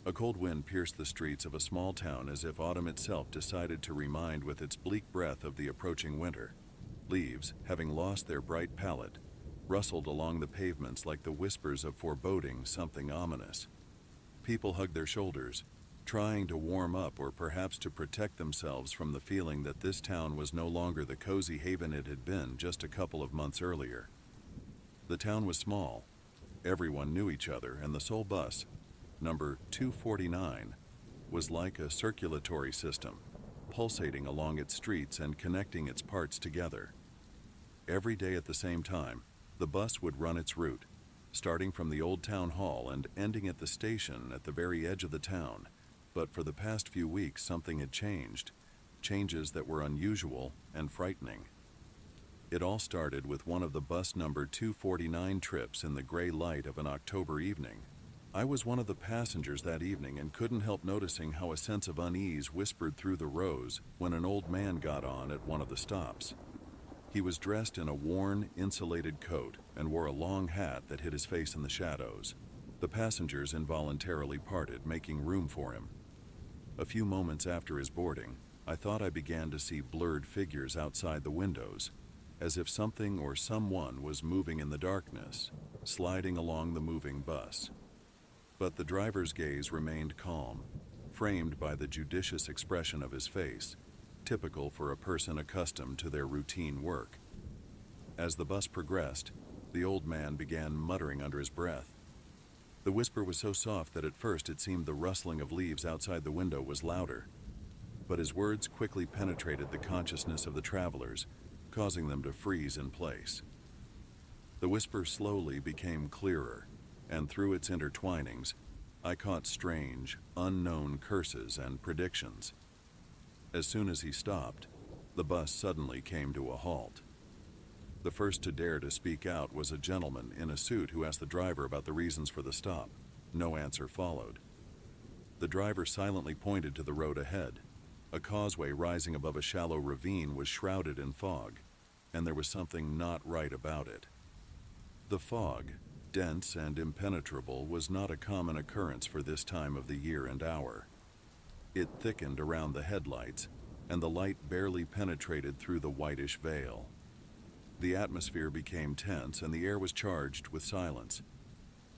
A cold wind pierced the streets of a small town as if autumn itself decided to remind with its bleak breath of the approaching winter. Leaves, having lost their bright palette, rustled along the pavements like the whispers of foreboding something ominous. People hugged their shoulders, trying to warm up or perhaps to protect themselves from the feeling that this town was no longer the cozy haven it had been just a couple of months earlier. The town was small. Everyone knew each other, and the sole bus, number 249, was like a circulatory system, pulsating along its streets and connecting its parts together. Every day at the same time, the bus would run its route, starting from the old town hall and ending at the station at the very edge of the town. But for the past few weeks, something had changed, changes that were unusual and frightening. It all started with one of the bus number 249 trips in the gray light of an October evening. I was one of the passengers that evening and couldn't help noticing how a sense of unease whispered through the rows when an old man got on at one of the stops. He was dressed in a worn, insulated coat and wore a long hat that hid his face in the shadows. The passengers involuntarily parted, making room for him. A few moments after his boarding, I thought I began to see blurred figures outside the windows, as if something or someone was moving in the darkness, sliding along the moving bus. But the driver's gaze remained calm, framed by the judicious expression of his face, typical for a person accustomed to their routine work. As the bus progressed, the old man began muttering under his breath. The whisper was so soft that at first it seemed the rustling of leaves outside the window was louder. But his words quickly penetrated the consciousness of the travelers, causing them to freeze in place. The whisper slowly became clearer, and through its intertwinings, I caught strange, unknown curses and predictions. As soon as he stopped, the bus suddenly came to a halt. The first to dare to speak out was a gentleman in a suit who asked the driver about the reasons for the stop. No answer followed. The driver silently pointed to the road ahead. A causeway rising above a shallow ravine was shrouded in fog, and there was something not right about it. The fog, dense and impenetrable, was not a common occurrence for this time of the year and hour. It thickened around the headlights, and the light barely penetrated through the whitish veil. The atmosphere became tense, and the air was charged with silence.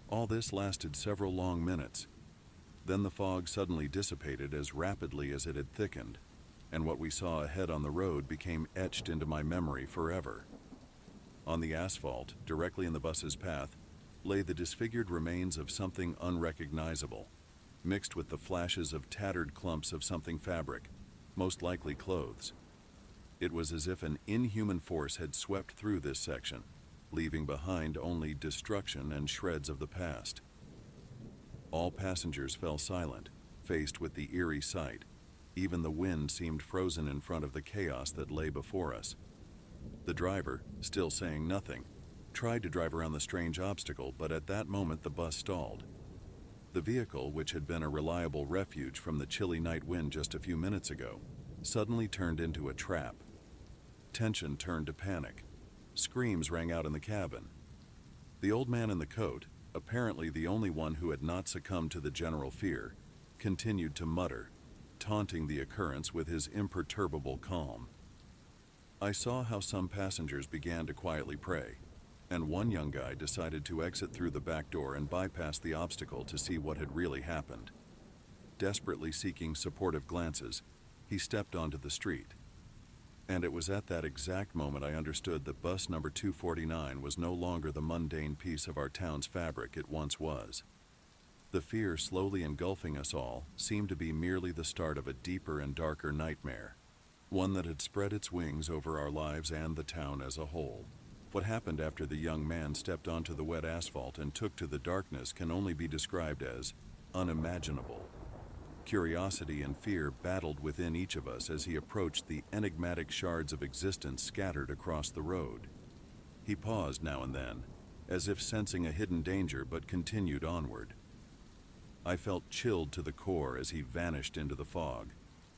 All this lasted several long minutes. Then the fog suddenly dissipated as rapidly as it had thickened, and what we saw ahead on the road became etched into my memory forever. On the asphalt, directly in the bus's path, lay the disfigured remains of something unrecognizable, mixed with the flashes of tattered clumps of something fabric, most likely clothes. It was as if an inhuman force had swept through this section, leaving behind only destruction and shreds of the past. All passengers fell silent, faced with the eerie sight. Even the wind seemed frozen in front of the chaos that lay before us. The driver, still saying nothing, tried to drive around the strange obstacle, but at that moment the bus stalled. The vehicle, which had been a reliable refuge from the chilly night wind just a few minutes ago, suddenly turned into a trap. Tension turned to panic. Screams rang out in the cabin. The old man in the coat, apparently the only one who had not succumbed to the general fear, continued to mutter, taunting the occurrence with his imperturbable calm. I saw how some passengers began to quietly pray, and one young guy decided to exit through the back door and bypass the obstacle to see what had really happened. Desperately seeking supportive glances, he stepped onto the street. And it was at that exact moment I understood that bus number 249 was no longer the mundane piece of our town's fabric it once was. The fear slowly engulfing us all seemed to be merely the start of a deeper and darker nightmare, one that had spread its wings over our lives and the town as a whole. What happened after the young man stepped onto the wet asphalt and took to the darkness can only be described as unimaginable. Curiosity and fear battled within each of us as he approached the enigmatic shards of existence scattered across the road. He paused now and then, as if sensing a hidden danger, but continued onward. I felt chilled to the core as he vanished into the fog,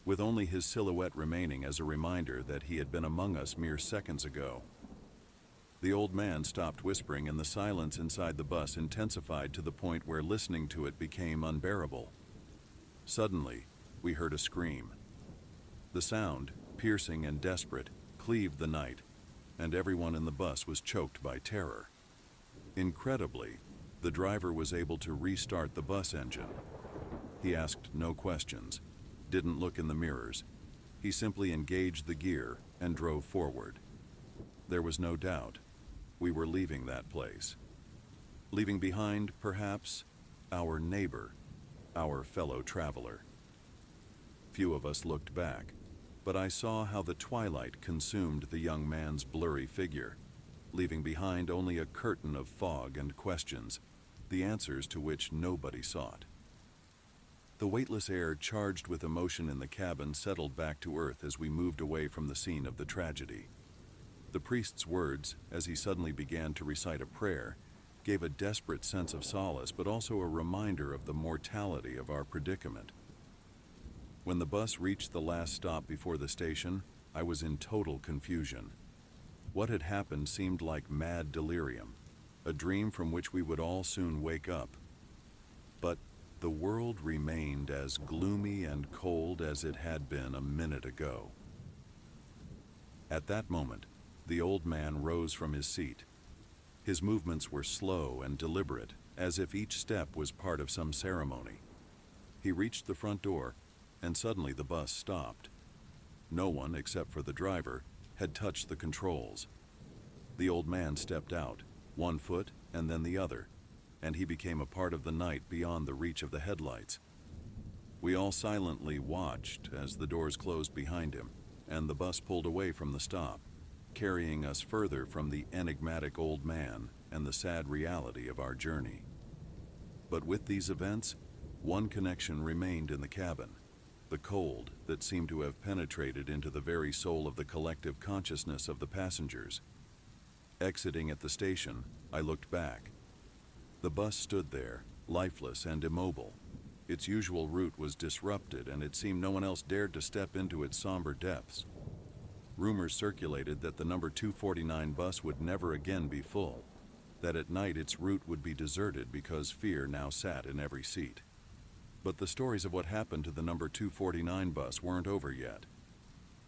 with only his silhouette remaining as a reminder that he had been among us mere seconds ago. The old man stopped whispering, and the silence inside the bus intensified to the point where listening to it became unbearable. Suddenly, we heard a scream. The sound, piercing and desperate, cleaved the night, and everyone in the bus was choked by terror. Incredibly, the driver was able to restart the bus engine. He asked no questions, didn't look in the mirrors. He simply engaged the gear and drove forward. There was no doubt. We were leaving that place. Leaving behind, perhaps, our neighbor, our fellow traveler. Few of us looked back, but I saw how the twilight consumed the young man's blurry figure, leaving behind only a curtain of fog and questions, the answers to which nobody sought. The weightless air charged with emotion in the cabin settled back to earth as we moved away from the scene of the tragedy. The priest's words, as he suddenly began to recite a prayer, gave a desperate sense of solace, but also a reminder of the mortality of our predicament. When the bus reached the last stop before the station, I was in total confusion. What had happened seemed like mad delirium, a dream from which we would all soon wake up. But the world remained as gloomy and cold as it had been a minute ago. At that moment, the old man rose from his seat. His movements were slow and deliberate, as if each step was part of some ceremony. He reached the front door, and suddenly the bus stopped. No one, except for the driver, had touched the controls. The old man stepped out, one foot and then the other, and he became a part of the night beyond the reach of the headlights. We all silently watched as the doors closed behind him, and the bus pulled away from the stop, carrying us further from the enigmatic old man and the sad reality of our journey. But with these events, one connection remained in the cabin, the cold that seemed to have penetrated into the very soul of the collective consciousness of the passengers. Exiting at the station, I looked back. The bus stood there, lifeless and immobile. Its usual route was disrupted, and it seemed no one else dared to step into its somber depths. Rumors circulated that the number 249 bus would never again be full, that at night its route would be deserted because fear now sat in every seat. But the stories of what happened to the number 249 bus weren't over yet.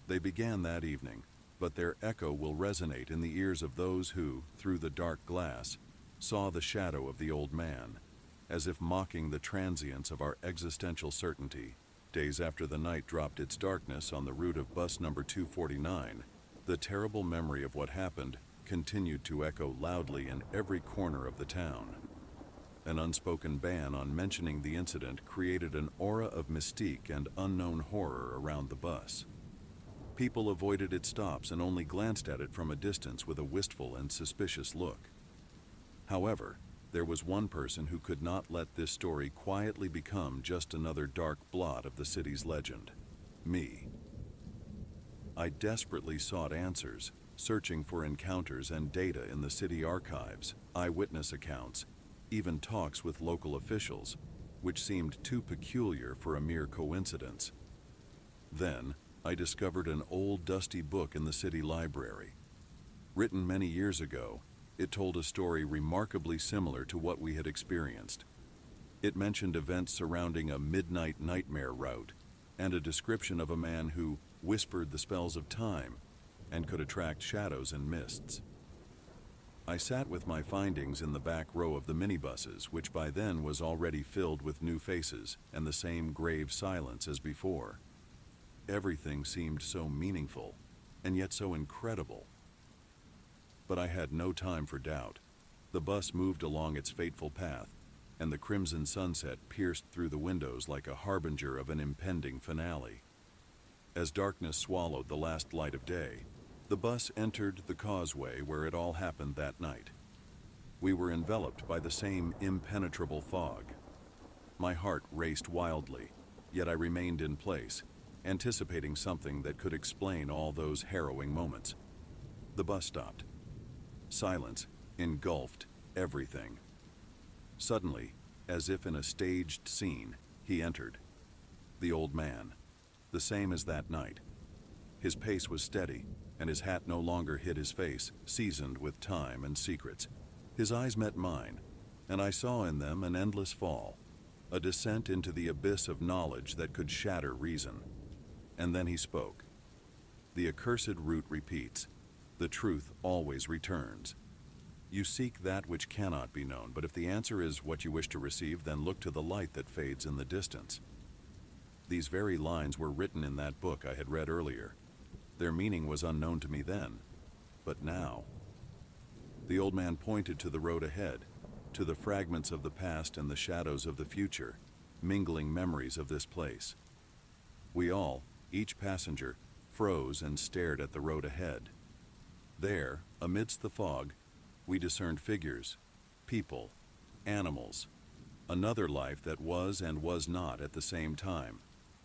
They began that evening, but their echo will resonate in the ears of those who, through the dark glass, saw the shadow of the old man, as if mocking the transience of our existential certainty. Days after the night dropped its darkness on the route of bus number 249, the terrible memory of what happened continued to echo loudly in every corner of the town. An unspoken ban on mentioning the incident created an aura of mystique and unknown horror around the bus. People avoided its stops and only glanced at it from a distance with a wistful and suspicious look. However, there was one person who could not let this story quietly become just another dark blot of the city's legend: me. I desperately sought answers, searching for encounters and data in the city archives, eyewitness accounts, even talks with local officials, which seemed too peculiar for a mere coincidence. Then, I discovered an old dusty book in the city library. Written many years ago, it told a story remarkably similar to what we had experienced. It mentioned events surrounding a midnight nightmare route and a description of a man who whispered the spells of time and could attract shadows and mists. I sat with my findings in the back row of the minibuses, which by then was already filled with new faces and the same grave silence as before. Everything seemed so meaningful, and yet so incredible. But I had no time for doubt. The bus moved along its fateful path, and the crimson sunset pierced through the windows like a harbinger of an impending finale. As darkness swallowed the last light of day, the bus entered the causeway where it all happened that night. We were enveloped by the same impenetrable fog. My heart raced wildly, yet I remained in place, anticipating something that could explain all those harrowing moments. The bus stopped. Silence engulfed everything. Suddenly, as if in a staged scene, he entered. The old man, the same as that night. His pace was steady, and his hat no longer hid his face, seasoned with time and secrets. His eyes met mine, and I saw in them an endless fall. a descent into the abyss of knowledge that could shatter reason. And then he spoke. The accursed root repeats, the truth always returns. You seek that which cannot be known, but if the answer is what you wish to receive, then look to the light that fades in the distance. These very lines were written in that book I had read earlier. Their meaning was unknown to me then, but now. The old man pointed to the road ahead, to the fragments of the past and the shadows of the future, mingling memories of this place. We all, each passenger, froze and stared at the road ahead. There, amidst the fog, we discerned figures, people, animals, another life that was and was not at the same time,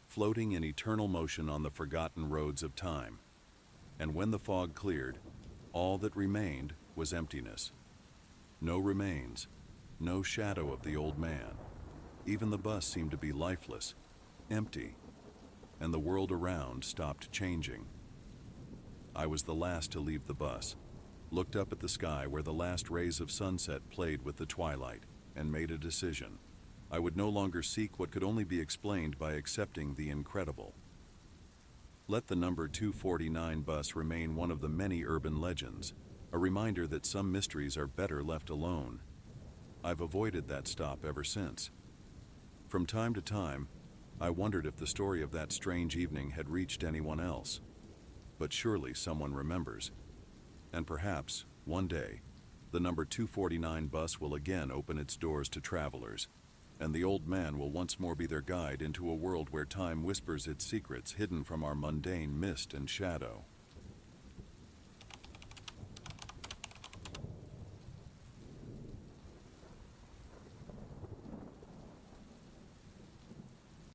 floating in eternal motion on the forgotten roads of time. And when the fog cleared, all that remained was emptiness. No remains, no shadow of the old man. Even the bus seemed to be lifeless, empty, and the world around stopped changing. I was the last to leave the bus, looked up at the sky where the last rays of sunset played with the twilight, and made a decision. I would no longer seek what could only be explained by accepting the incredible. Let the number 249 bus remain one of the many urban legends, a reminder that some mysteries are better left alone. I've avoided that stop ever since. From time to time, I wondered if the story of that strange evening had reached anyone else. But surely someone remembers. And perhaps, one day, the number 249 bus will again open its doors to travelers, and the old man will once more be their guide into a world where time whispers its secrets hidden from our mundane mist and shadow.